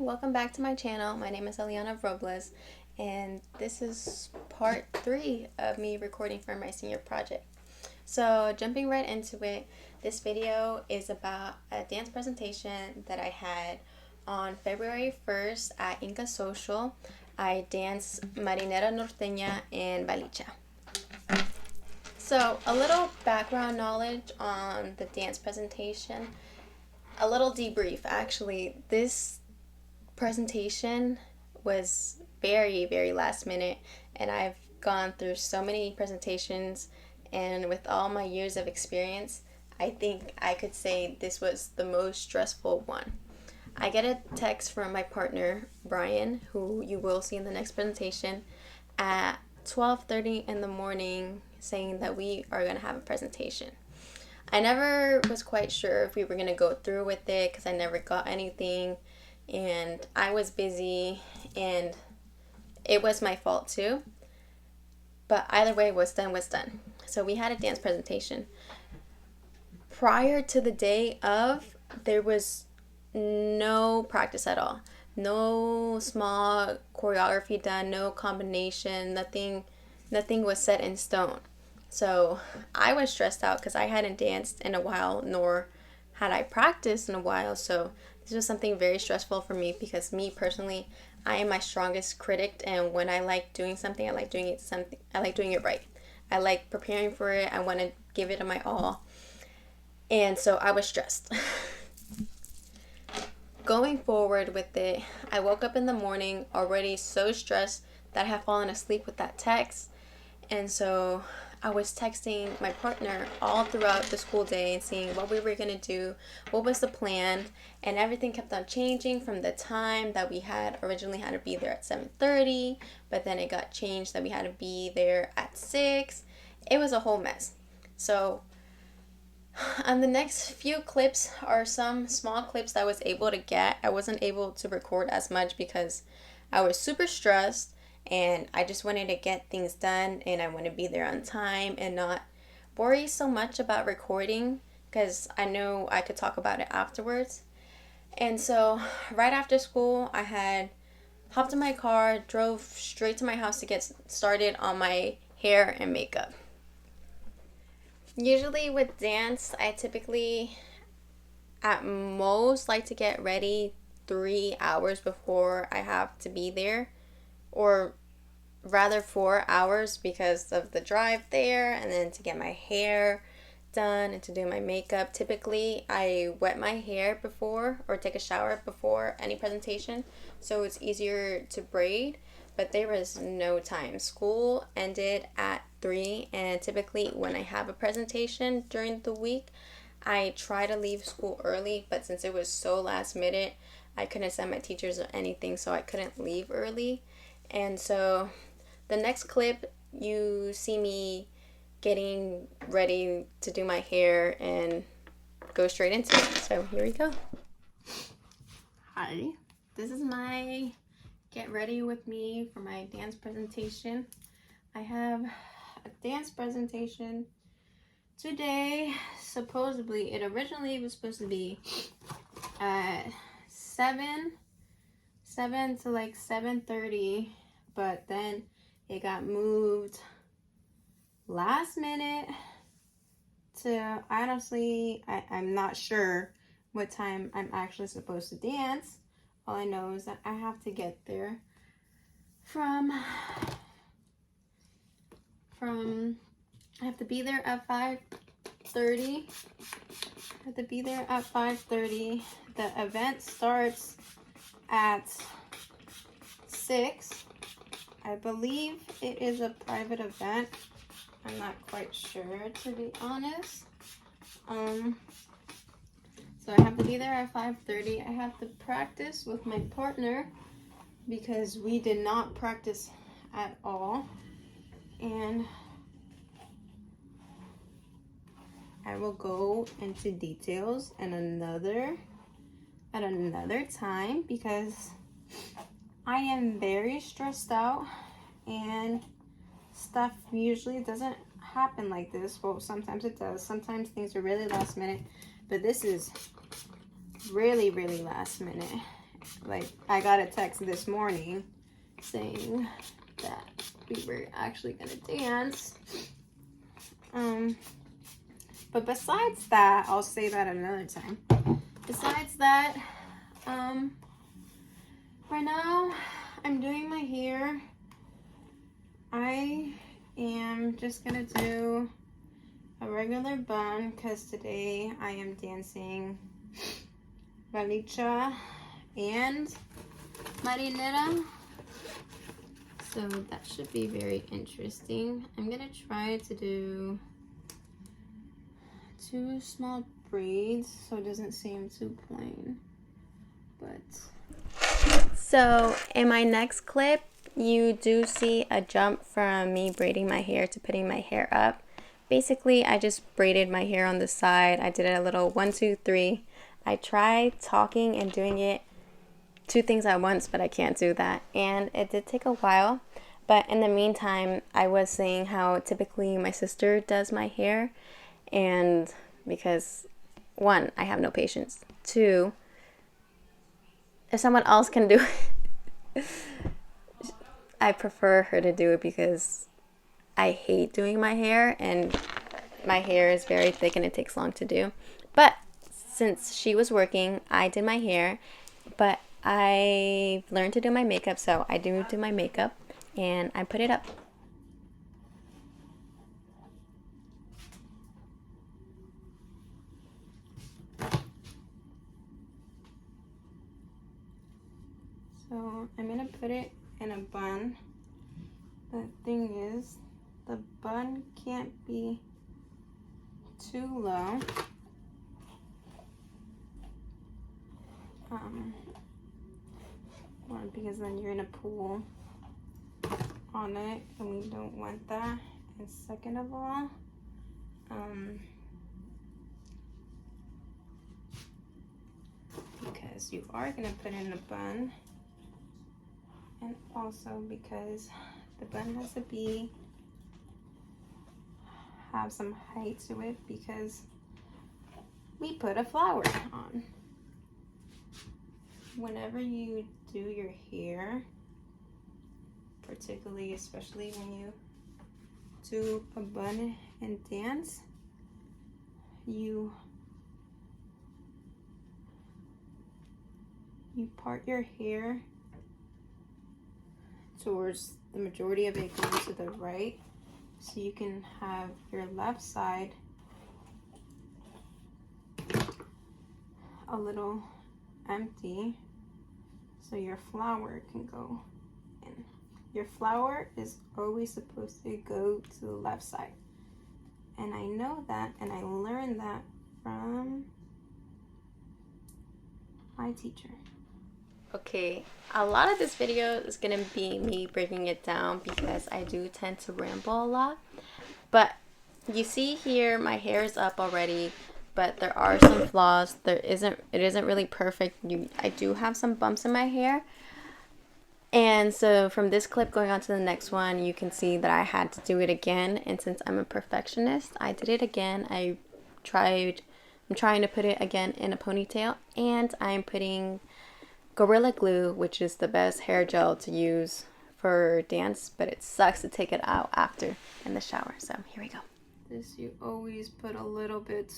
welcome back to my channel. My name is Eliana Robles, and this is part 3 of me recording for my senior project. So jumping right into it, this video is about a dance presentation that I had on February 1st at Inca Social. I danced Marinera Norteña in Balicha. So a little background knowledge on the dance presentation. A little debrief, actually. This presentation was very last minute, and I've gone through so many presentations, and with all my years of experience, I think I could say this was the most stressful one. I get a text from my partner, Brian, who you will see in the next presentation, at 12:30 in the morning saying that we are going to have a presentation. I never was quite sure if we were going to go through with it because I never got anything and I was busy and it was my fault too. But either way, what's done was done. So we had a dance presentation. Prior to the day of, there was no practice at all. No small choreography done, no combination, nothing was set in stone. So I was stressed out because I hadn't danced in a while, nor had I practiced in a while. So this was something very stressful for me because me personally, I am my strongest critic, and when I like doing something, I like doing it right. I like preparing for it. I want to give it my all. And so I was stressed. Going forward with it, I woke up in the morning already so stressed that I had fallen asleep with that text. And so I was texting my partner all throughout the school day and seeing what we were going to do, what was the plan, and everything kept on changing from the time that we had originally had to be there at 7:30, but then it got changed that we had to be there at 6. It was a whole mess. So on the next few clips are some small clips that I was able to get. I wasn't able to record as much because I was super stressed. And I just wanted to get things done, and I want to be there on time and not worry so much about recording because I know I could talk about it afterwards. And so right after school, I had hopped in my car, drove straight to my house to get started on my hair and makeup. Usually with dance, I typically at most like to get ready 3 hours before I have to be there, or rather 4 hours because of the drive there and then to get my hair done and to do my makeup. Typically I wet my hair before or take a shower before any presentation so it's easier to braid, but there was no time. School ended at 3, and typically when I have a presentation during the week I try to leave school early, but since it was so last minute I couldn't send my teachers or anything, so I couldn't leave early. And so the next clip, you see me getting ready to do my hair and go straight into it. So here we go. Hi, this is my get ready with me for my dance presentation. I have a dance presentation today. Supposedly, it originally was supposed to be at 7 to like 7:30, but then it got moved last minute to, honestly, I'm not sure what time I'm actually supposed to dance. All I know is that I have to get there I have to be there at 5:30. I have to be there at 5:30. The event starts at 6. I believe it is a private event. I'm not quite sure, to be honest. So I have to be there at 5:30. I have to practice with my partner because we did not practice at all. And I will go into details at another time because I am very stressed out and stuff usually doesn't happen like this. Well, sometimes it does. Sometimes things are really last minute, but this is really last minute. like, I got a text this morning saying that we were actually gonna dance. But besides that, I'll say that another time. Besides that, right now I'm doing my hair. I am just gonna do a regular bun because today I am dancing Valicha and Marinera. So that should be very interesting. I'm gonna try to do 2 small braids so it doesn't seem too plain. But so in my next clip, you do see a jump from me braiding my hair to putting my hair up. Basically, I just braided my hair on the side. I did a little 1, 2, 3. I tried talking and doing it 2 things at once, but I can't do that. And it did take a while. But in the meantime, I was saying how typically my sister does my hair. And because 1, I have no patience. 2, if someone else can do it, I prefer her to do it because I hate doing my hair and my hair is very thick and it takes long to do. But since she was working, I did my hair, but I learned to do my makeup, so I do my makeup and I put it up. So I'm gonna put it in a bun. The thing is, the bun can't be too low. One, because then you're gonna pull on it and we don't want that. And second of all, because you are gonna put in a bun, and also because the bun has to have some height to it because we put a flower on. Whenever you do your hair, particularly, especially when you do a bun and dance, you part your hair towards the majority of it going to the right, so you can have your left side a little empty so your flower can go in. Your flower is always supposed to go to the left side, and I know that, and I learned that from my teacher. Okay, a lot of this video is gonna be me breaking it down because I do tend to ramble a lot. But you see here, my hair is up already, but there are some flaws. It isn't really perfect. I do have some bumps in my hair. And so from this clip going on to the next one, you can see that I had to do it again. And since I'm a perfectionist, I did it again. I'm trying to put it again in a ponytail, and I'm putting Gorilla Glue, which is the best hair gel to use for dance, but it sucks to take it out after in the shower. So here we go. This you always put a little bit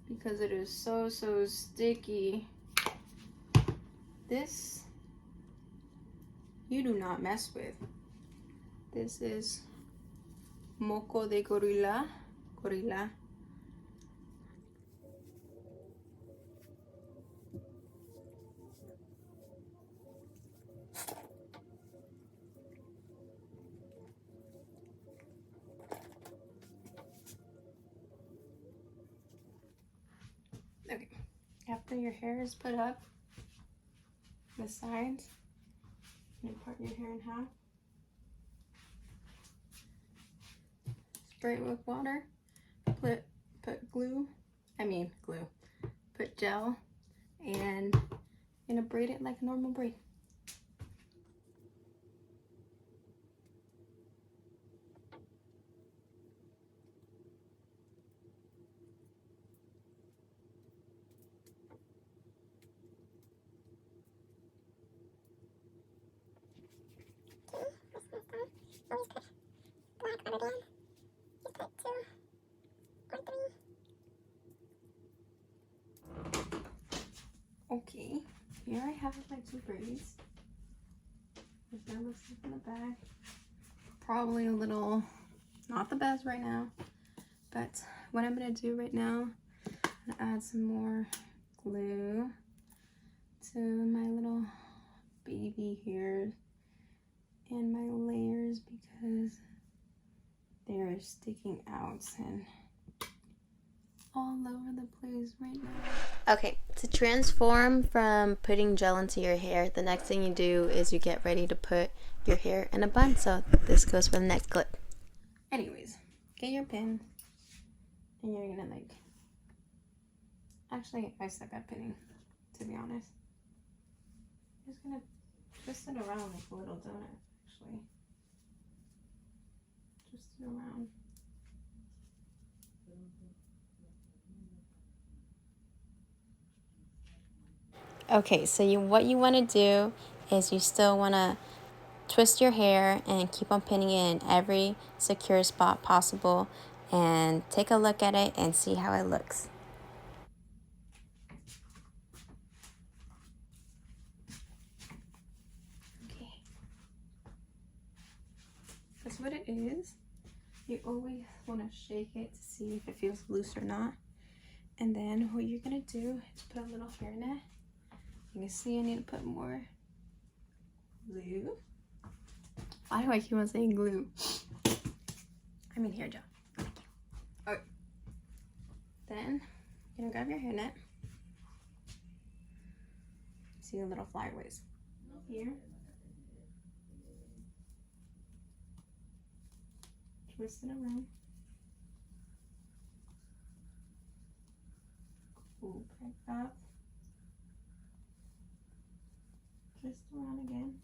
because it is so sticky. This you do not mess with. This is Moco de Gorilla. Okay, after your hair is put up, the sides, you part your hair in half. Spray it with water. Put glue. Put gel, and you're gonna braid it like a normal braid. here I have my two braids. This is what it looks like in the back. Probably a little, not the best right now, but what I'm gonna do right now, I'm gonna add some more glue to my little baby hairs and my layers because they're sticking out and all over the place right now. Okay, to transform from putting gel into your hair, the next thing you do is you get ready to put your hair in a bun. So this goes for the next clip. Anyways, get your pin and you're gonna like, actually I suck at pinning, to be honest. I'm just gonna twist it around like a little donut, actually. Twist it around. Okay, so what you want to do is you still want to twist your hair and keep on pinning it in every secure spot possible and take a look at it and see how it looks. Okay. That's what it is. You always want to shake it to see if it feels loose or not. And then what you're going to do is put a little hairnet. You can see I need to put more glue. Why do I keep on saying glue? I mean hair gel. Okay. Then you're gonna grab your hairnet. See the little flyaways here. Twist it around. Pull back up. Twist around again.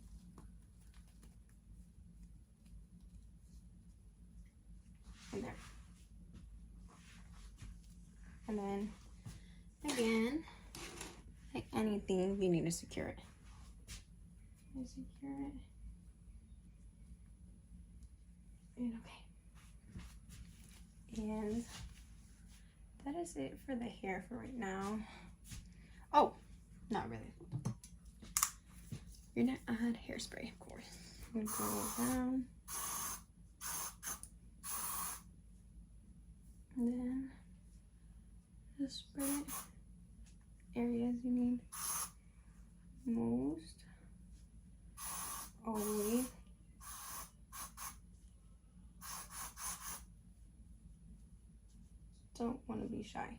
And there. And then again, like anything, you need to secure it. You secure it. And okay. And that is it for the hair for right now. Oh, not really. You're gonna add hairspray, of course. I'm gonna go down. And then just spread it areas you need most. Always. Don't want to be shy.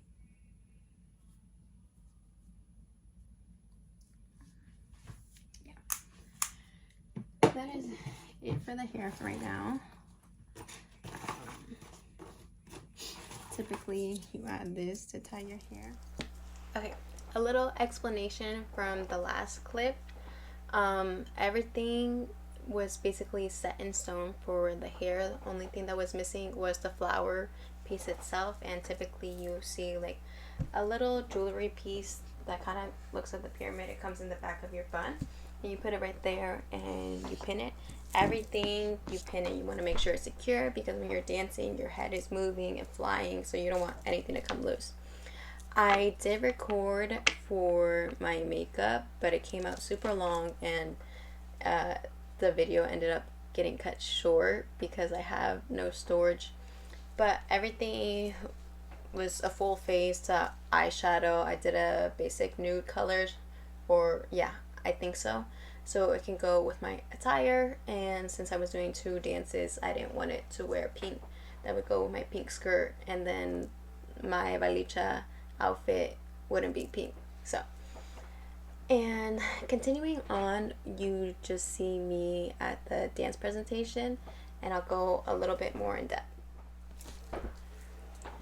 Yeah. That is it for the hair for right now. Typically, you add this to tie your hair. Okay, a little explanation from the last clip. Everything was basically set in stone for the hair. The only thing that was missing was the flower piece itself, and typically you see like a little jewelry piece that kind of looks like the pyramid. It comes in the back of your bun, and you put it right there and you pin it. Everything you pin it, you want to make sure it's secure because when you're dancing, your head is moving and flying, so you don't want anything to come loose. I did record for my makeup, but it came out super long, and the video ended up getting cut short because I have no storage. But everything was a full face eyeshadow. I did a basic nude colors, or yeah, I think so. So it can go with my attire, and since I was doing 2 dances, I didn't want it to wear pink. That would go with my pink skirt, and then my valicha outfit wouldn't be pink. So, and continuing on, you just see me at the dance presentation, and I'll go a little bit more in depth.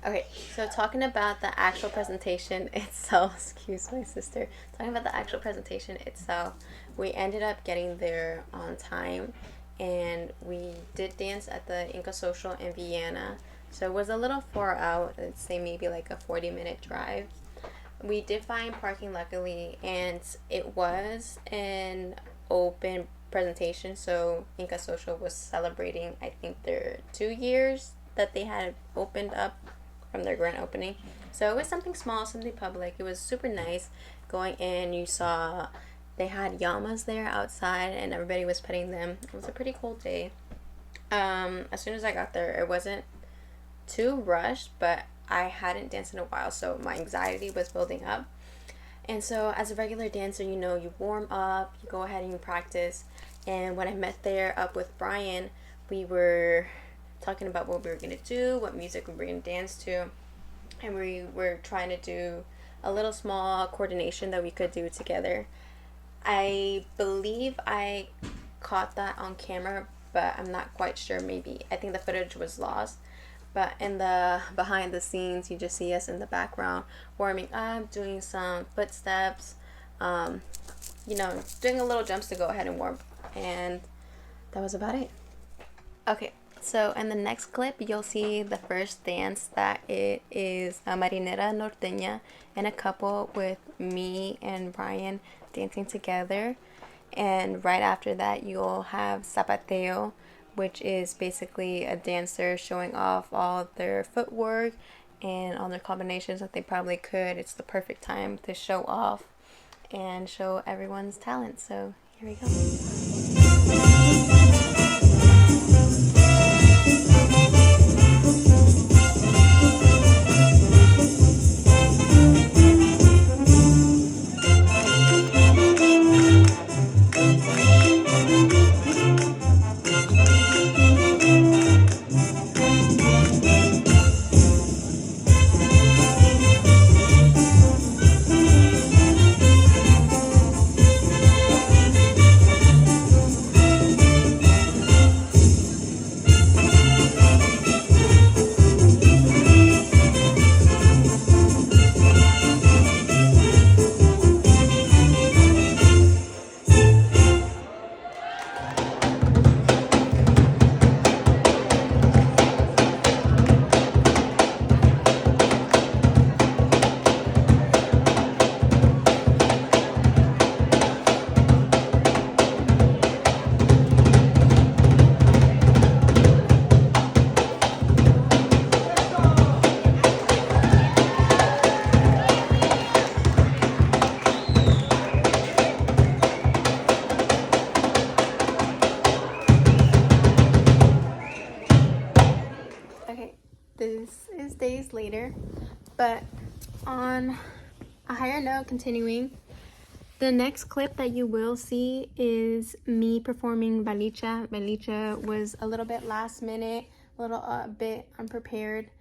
Okay, so talking about the actual presentation itself, excuse my sister, talking about the actual presentation itself, we ended up getting there on time, and we did dance at the Inca Social in Vienna, so it was a little far out. I'd say maybe like a 40-minute drive. We did find parking luckily, and it was an open presentation, so Inca Social was celebrating, I think, their 2 years that they had opened up from their grand opening. So it was something small, something public. It was super nice. Going in, you saw they had llamas there outside and everybody was petting them. It was a pretty cool day. As soon as I got there, it wasn't too rushed, but I hadn't danced in a while, so my anxiety was building up. And so as a regular dancer, you know, you warm up, you go ahead and you practice. And when I met there up with Brian, we were talking about what we were going to do, what music we were going to dance to. And we were trying to do a little small coordination that we could do together. I believe I caught that on camera, but I'm not quite sure. Maybe I think the footage was lost. But in the behind the scenes, you just see us in the background warming up, doing some footsteps, you know, doing a little jumps to go ahead and warm. And that was about it. Okay, so in the next clip, you'll see the first dance that it is a marinera norteña and a couple with me and Brian dancing together. And right after that, you'll have zapateo, which is basically a dancer showing off all their footwork and all their combinations that they probably could. It's the perfect time to show off and show everyone's talent. So here we go. This is days later, but on a higher note, continuing, the next clip that you will see is me performing Balicha. Balicha was a little bit last minute, a little bit unprepared,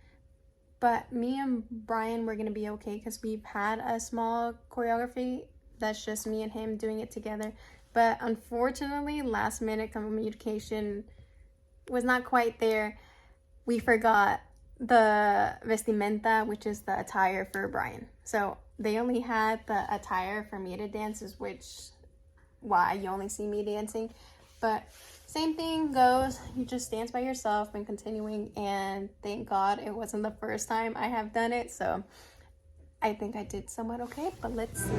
but me and Brian were going to be okay because we've had a small choreography that's just me and him doing it together. But unfortunately, last minute communication was not quite there. We forgot the vestimenta, which is the attire for Brian. So they only had the attire for me to dance, which why you only see me dancing. But same thing goes, you just dance by yourself and continuing, and thank God it wasn't the first time I have done it, so I think I did somewhat okay, but let's see.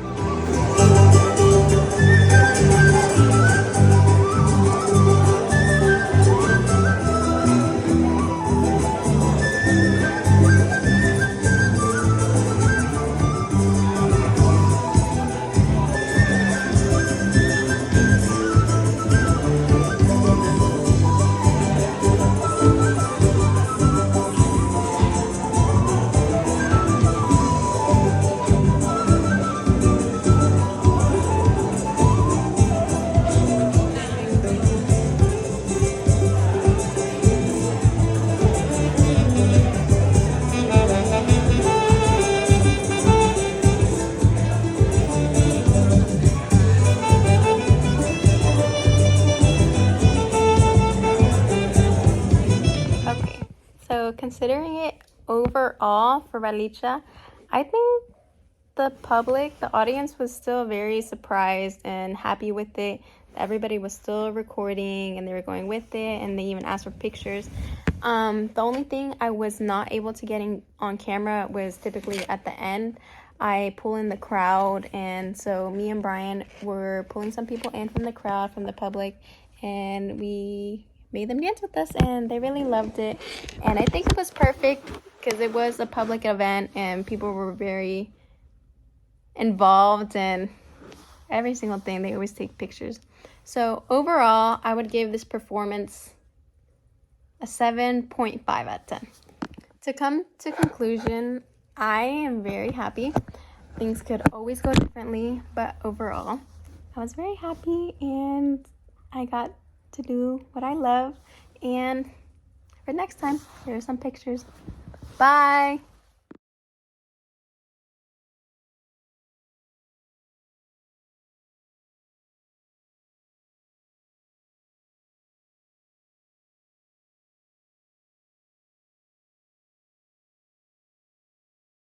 Considering it overall for Balicha, I think the public, the audience was still very surprised and happy with it. Everybody was still recording and they were going with it, and they even asked for pictures. The only thing I was not able to get on camera was typically at the end. I pull in the crowd, and so me and Brian were pulling some people in from the crowd, from the public, and we made them dance with us, and they really loved it. And I think it was perfect because it was a public event and people were very involved, and Every single thing. They always take pictures. So overall, I would give this performance a 7.5 out of 10. To come to conclusion, I am very happy. Things could always go differently, but overall, I was very happy and I got to do what I love. And for next time, here are some pictures. Bye!